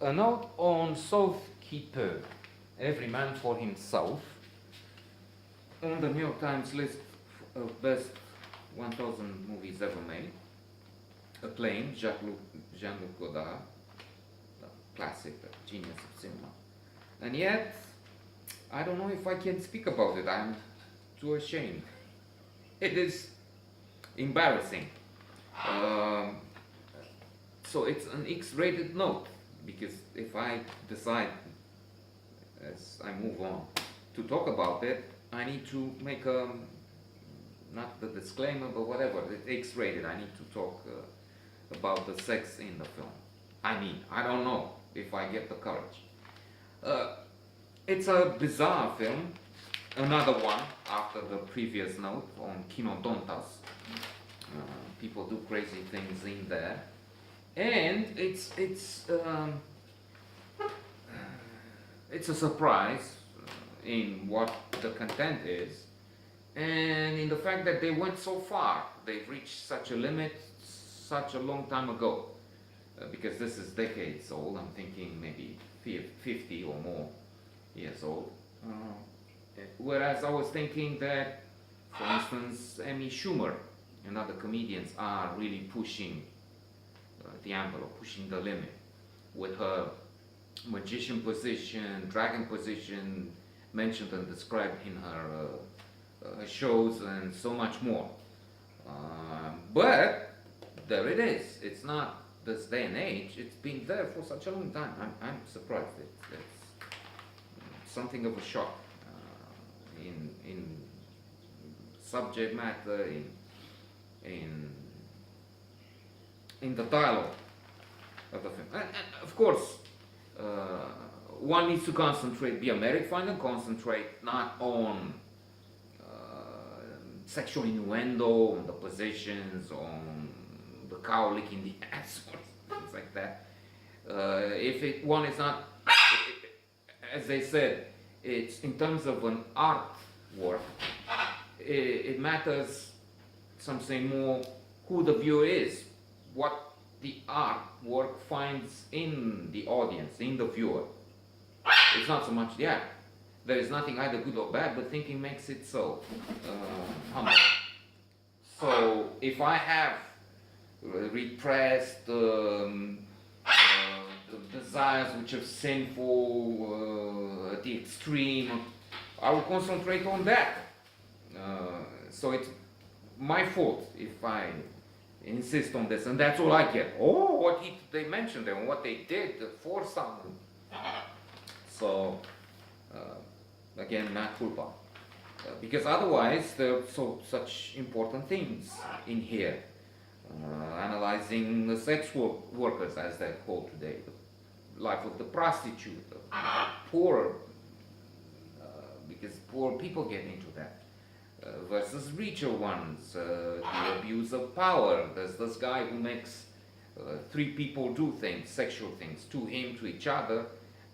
A note on Sauve Qui Peut, Every Man for Himself, on the New York Times list of best 1000 movies ever made. Acclaimed, Jean-Luc Godard, the classic, the genius of cinema. And yet, I don't know if I can speak about it. I'm too ashamed. It is embarrassing. So it's an X-rated note, because if I decide, as I move on, to talk about it, I need to make a, not the disclaimer, but whatever, it's X-rated. I need to talk about the sex in the film. I don't know if I get the courage. It's a bizarre film, another one after the previous note on Kinodontas. People do crazy things in there, and it's a surprise in what the content is, and in the fact that they went so far. They've reached such a limit such a long time ago, because this is decades old. I'm thinking maybe 50 or more years old. Whereas I was thinking that, for instance, Amy Schumer and other comedians are really pushing the envelope, pushing the limit with her magician position, dragon position, mentioned and described in her shows, and so much more. But there it is. It's not this day and age. It's been there for such a long time. I'm surprised. It's something of a shock in subject matter, in the dialogue of the film. And of course, one needs to concentrate, be a merit finder, concentrate not on sexual innuendo, on the positions, on the cow licking the ass, or things like that. One is not, as they said, it's in terms of an artwork, it matters, some say more, who the viewer is, what the artwork finds in the audience, in the viewer. It's not so much the act. There is nothing either good or bad, but thinking makes it so humble. So if I have repressed the desires which are sinful at the extreme, I will concentrate on that. So it's my fault if I insist on this, and that's all I get. Oh, what they mentioned and what they did for someone. So again, not culpa, because otherwise there are such important things in here. Analyzing the sex workers, as they're called today, the life of the prostitute, the poor, because poor people get into that, versus richer ones, the abuse of power. There's this guy who makes 3 people do things, sexual things, to him, to each other,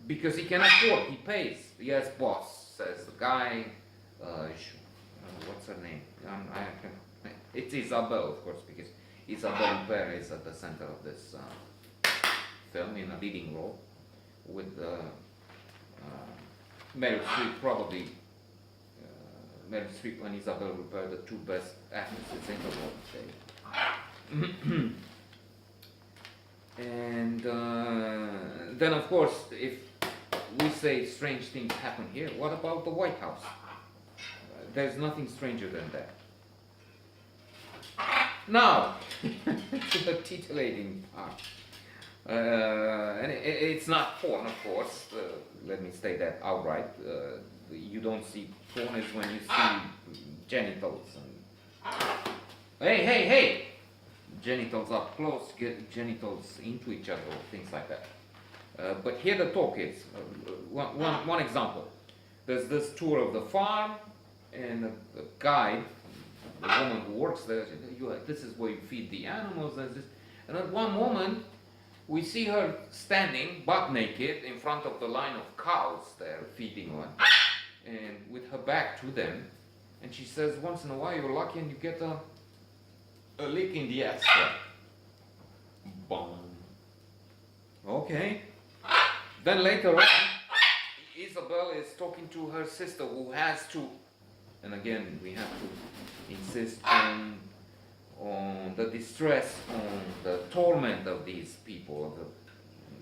because he can afford, he pays. Yes, boss, says the guy. What's her name? It's Isabelle, of course, because Isabelle Huppert is at the center of this film in a leading role, with Meryl Streep, probably Meryl Streep and Isabelle Huppert, the 2 best actresses in the world. And then, of course, if we say strange things happen here, what about the White House? There's nothing stranger than that. Now, to the titillating part. And it's not porn, of course. Let me state that outright. You don't see porn is when you see genitals. And hey! Genitals up close, get genitals into each other, or things like that. But here the talk is, one example. There's this tour of the farm, and a guide, the woman who works there, this is where you feed the animals, and at one moment, we see her standing, butt naked, in front of the line of cows they're feeding on, and with her back to them, and she says, once in a while you're lucky and you get a lick in the ass. Boom. Okay. Then later on, Isabelle is talking to her sister who has to, and again we have to insist on the distress, on the torment of these people, the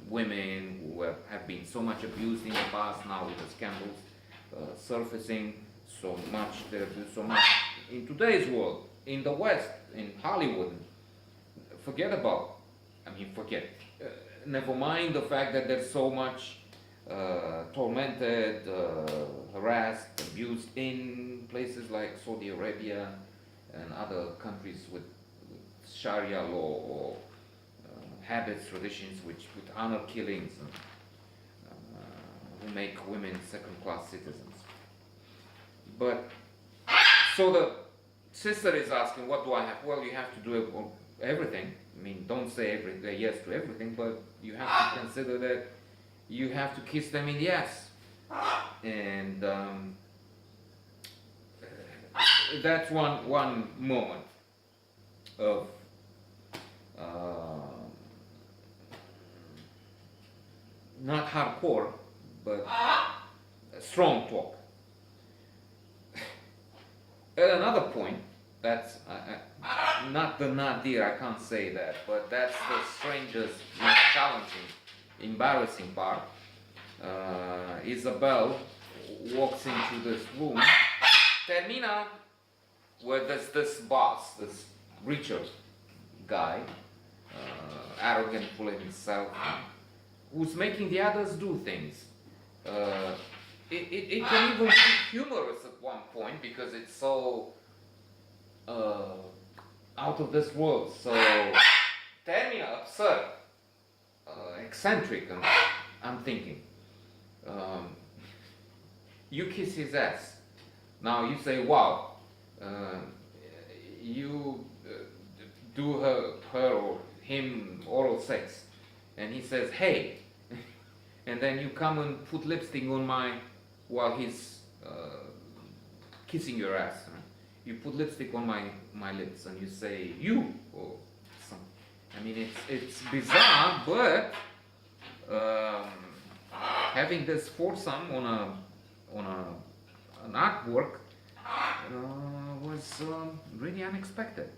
women who have been so much abused in the past, now with the scandals surfacing so much, there's so much in today's world, in the West, in Hollywood. Never mind the fact that there's so much tormented, harassed, abused in places like Saudi Arabia and other countries with Sharia law or habits, traditions which with honor killings and who make women second-class citizens. But so the sister is asking, what do I have? Well, you have to do everything. I mean, don't say yes to everything, but you have to consider that you have to kiss them in the ass. And that's one moment of not hardcore, but strong talk. At another point, that's not the nadir, I can't say that, but that's the strangest, most challenging, embarrassing part. Isabelle walks into this room. Termina, where there's this boss, this Richard guy, arrogant, full of himself, who's making the others do things. It can even be humorous at one point because it's so out of this world, so Termina, absurd, eccentric, and I'm thinking, you kiss his ass. Now you say, wow, you do her or him oral sex, and he says, hey, and then you come and put lipstick on while he's kissing your ass. You put lipstick on my lips and you say, you, or something. I mean, it's bizarre, but having this foursome on an artwork was really unexpected.